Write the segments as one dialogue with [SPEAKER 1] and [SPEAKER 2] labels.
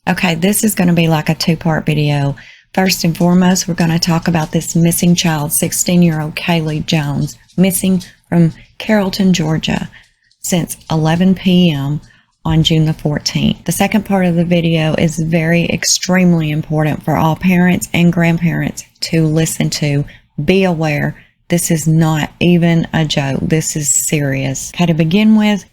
[SPEAKER 1] Okay, this is going to be like a two-part video. First and foremost, we're going to talk about this missing child, 16-year-old Kaylee Jones, missing from Carrollton, Georgia, since 11 p.m. on June the 14th. The second part of the video is extremely important for all parents and grandparents to listen to. Be aware, this is not even a joke. This is serious. Okay, to begin with,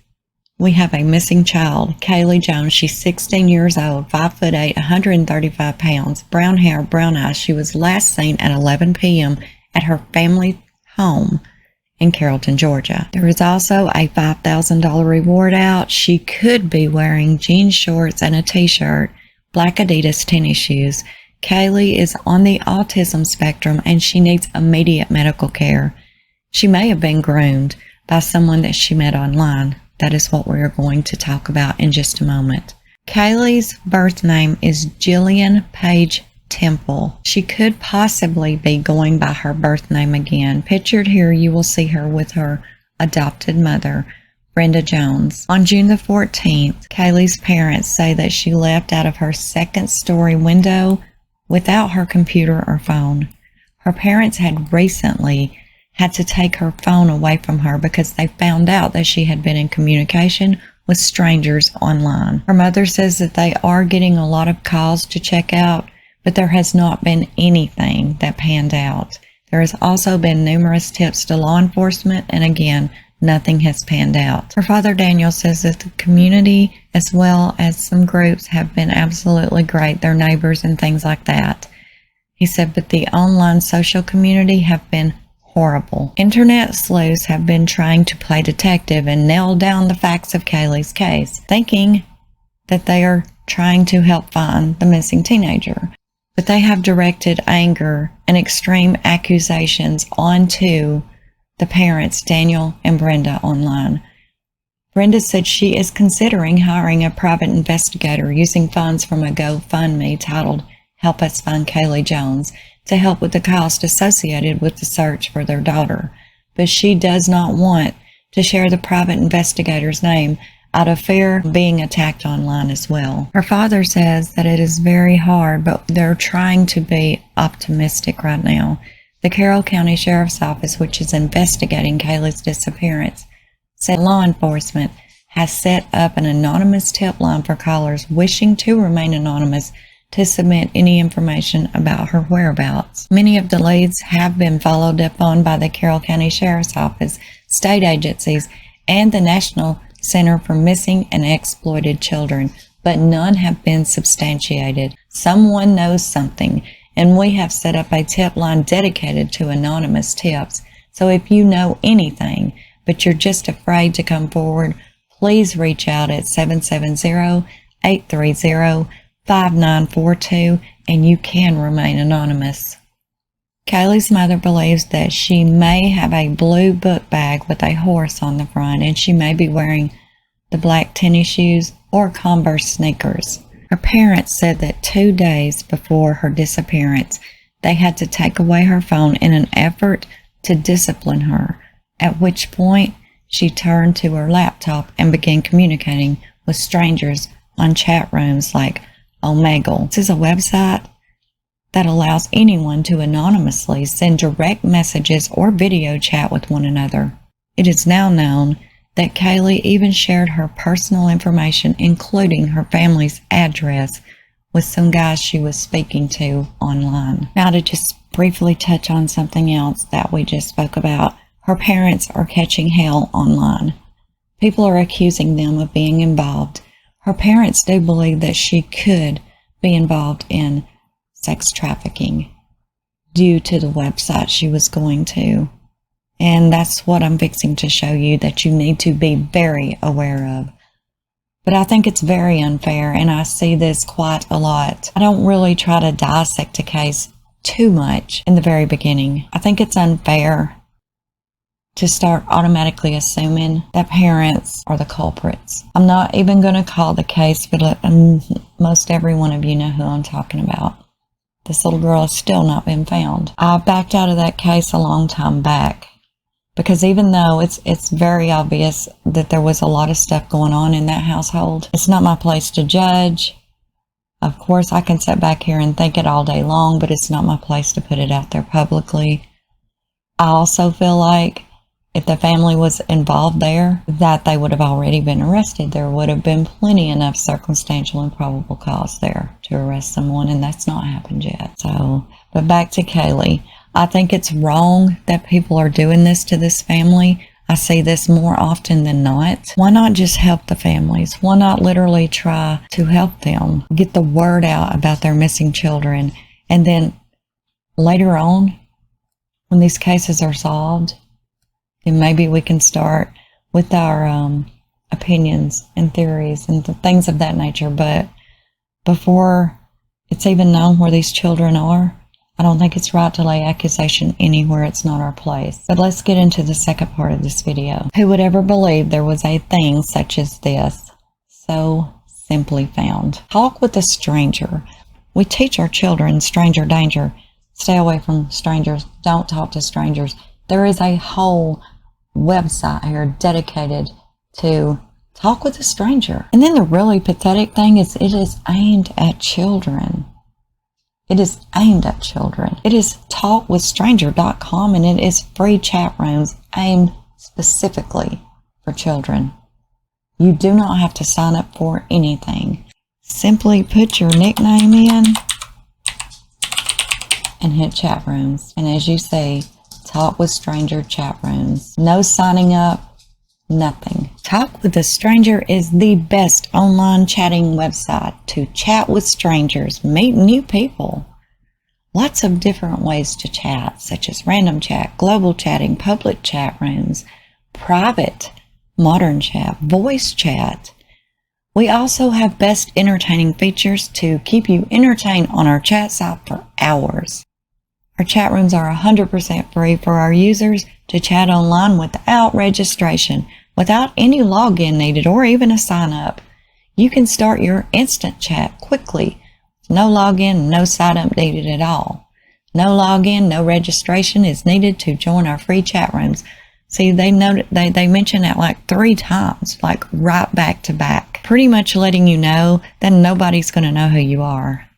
[SPEAKER 1] we have a missing child, Kaylee Jones. She's 16 years old, 5'8", 135 pounds, brown hair, brown eyes. She was last seen at 11 p.m. at her family home in Carrollton, Georgia. There is also a $5,000 reward out. She could be wearing jean shorts and a t-shirt, black Adidas tennis shoes. Kaylee is on the autism spectrum and she needs immediate medical care. She may have been groomed by someone that she met online. That is what we're going to talk about in just a moment. Kaylee's birth name is Jillian Page Temple. She could possibly be going by her birth name again. Pictured here, you will see her with her adopted mother, Brenda Jones. On June the 14th, Kaylee's parents say that she left out of her second-story window without her computer or phone. Her parents had recently had to take her phone away from her because they found out that she had been in communication with strangers online. Her mother says that they are getting a lot of calls to check out, but there has not been anything that panned out. There has also been numerous tips to law enforcement, and again, nothing has panned out. Her father, Daniel, says that the community, as well as some groups, have been absolutely great, their neighbors and things like that. He said, but the online social community have been horrible. Internet sleuths have been trying to play detective and nail down the facts of Kaylee's case, thinking that they are trying to help find the missing teenager. But they have directed anger and extreme accusations onto the parents, Daniel and Brenda, online. Brenda said she is considering hiring a private investigator using funds from a GoFundMe titled Help Us Find Kaylee Jones to help with the cost associated with the search for their daughter. But she does not want to share the private investigator's name out of fear of being attacked online as well. Her father says that it is very hard, but they're trying to be optimistic right now. The Carroll County Sheriff's Office, which is investigating Kaylee's disappearance, said law enforcement has set up an anonymous tip line for callers wishing to remain anonymous to submit any information about her whereabouts. Many of the leads have been followed up on by the Carroll County Sheriff's Office, state agencies, and the National Center for Missing and Exploited Children, but none have been substantiated. Someone knows something, and we have set up a tip line dedicated to anonymous tips. So if you know anything, but you're just afraid to come forward, please reach out at 770-830-5942, and you can remain anonymous. Kaylee's mother believes that she may have a blue book bag with a horse on the front, and she may be wearing the black tennis shoes or Converse sneakers. Her parents said that 2 days before her disappearance, they had to take away her phone in an effort to discipline her, at which point she turned to her laptop and began communicating with strangers on chat rooms like Omegle. This is a website that allows anyone to anonymously send direct messages or video chat with one another. It is now known that Kaylee even shared her personal information, including her family's address, with some guys she was speaking to online. Now, to just briefly touch on something else that we just spoke about, her parents are catching hell online. People are accusing them of being involved. Her parents do believe that she could be involved in sex trafficking due to the website she was going to. And that's what I'm fixing to show you that you need to be very aware of. But I think it's very unfair, and I see this quite a lot. I don't really try to dissect a case too much in the very beginning. I think it's unfair to start automatically assuming that parents are the culprits. I'm not even going to call the case, but most every one of you know who I'm talking about. This little girl has still not been found. I backed out of that case a long time back because even though it's very obvious that there was a lot of stuff going on in that household, it's not my place to judge. Of course, I can sit back here and think it all day long, but it's not my place to put it out there publicly. I also feel like if the family was involved there, that they would have already been arrested. There would have been plenty enough circumstantial and probable cause there to arrest someone, and that's not happened yet. So, but back to Kaylee. I think it's wrong that people are doing this to this family. I see this more often than not. Why not just help the families? Why not literally try to help them get the word out about their missing children? And then later on, when these cases are solved, then maybe we can start with our opinions and theories and things of that nature. But before it's even known where these children are, I don't think it's right to lay accusation anywhere it's not our place. But let's get into the second part of this video. Who would ever believe there was a thing such as this, so simply found? Talk with a stranger. We teach our children stranger danger. Stay away from strangers. Don't talk to strangers. There is a whole website here dedicated to talk with a stranger. And then the really pathetic thing is it is aimed at children. It is aimed at children. It is talkwithstranger.com, and it is free chat rooms aimed specifically for children. You do not have to sign up for anything. Simply put your nickname in and hit chat rooms. And as you see, Talk with Stranger chat rooms. No signing up, nothing. Talk with a Stranger is the best online chatting website to chat with strangers, meet new people. Lots of different ways to chat, such as random chat, global chatting, public chat rooms, private, modern chat, voice chat. We also have best entertaining features to keep you entertained on our chat site for hours. Our chat rooms are 100% free for our users to chat online without registration, without any login needed or even a sign up. You can start your instant chat quickly. No login, no sign up needed at all. No login, no registration is needed to join our free chat rooms. See, they mention that like 3 times, like right back to back, pretty much letting you know that nobody's going to know who you are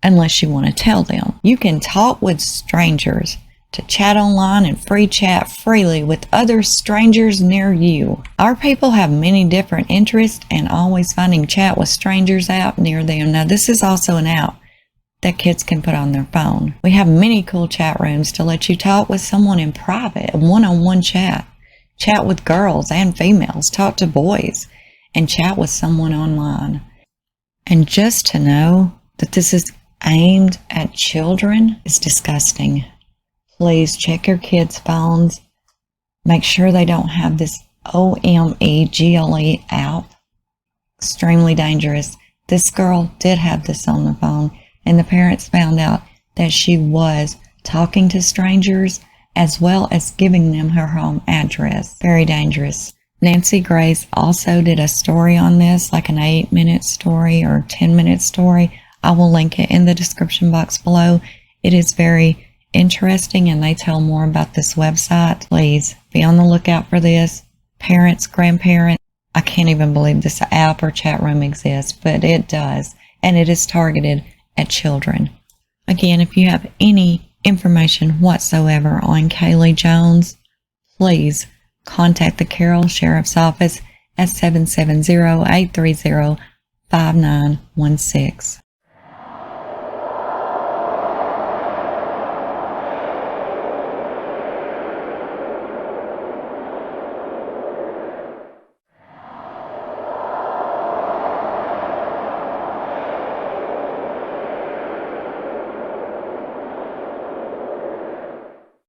[SPEAKER 1] unless you want to tell them. You can talk with strangers to chat online and free chat freely with other strangers near you. Our people have many different interests and always finding chat with strangers app near them. Now, this is also an app that kids can put on their phone. We have many cool chat rooms to let you talk with someone in private, a one-on-one chat. Chat with girls and females, talk to boys, and chat with someone online. And just to know that this is aimed at children is disgusting. Please check your kids' phones. Make sure they don't have this OMEGLE app. Extremely dangerous. This girl did have this on the phone, and the parents found out that she was talking to strangers as well as giving them her home address. Very dangerous. Nancy Grace also did a story on this, like an 8-minute story or 10-minute story. I will link it in the description box below. It is very interesting, and they tell more about this website. Please be on the lookout for this. Parents, grandparents, I can't even believe this app or chat room exists, but it does, and it is targeted at children. Again, if you have any information whatsoever on Kaylee Jones, please contact the Carroll Sheriff's Office at 770-830-5916.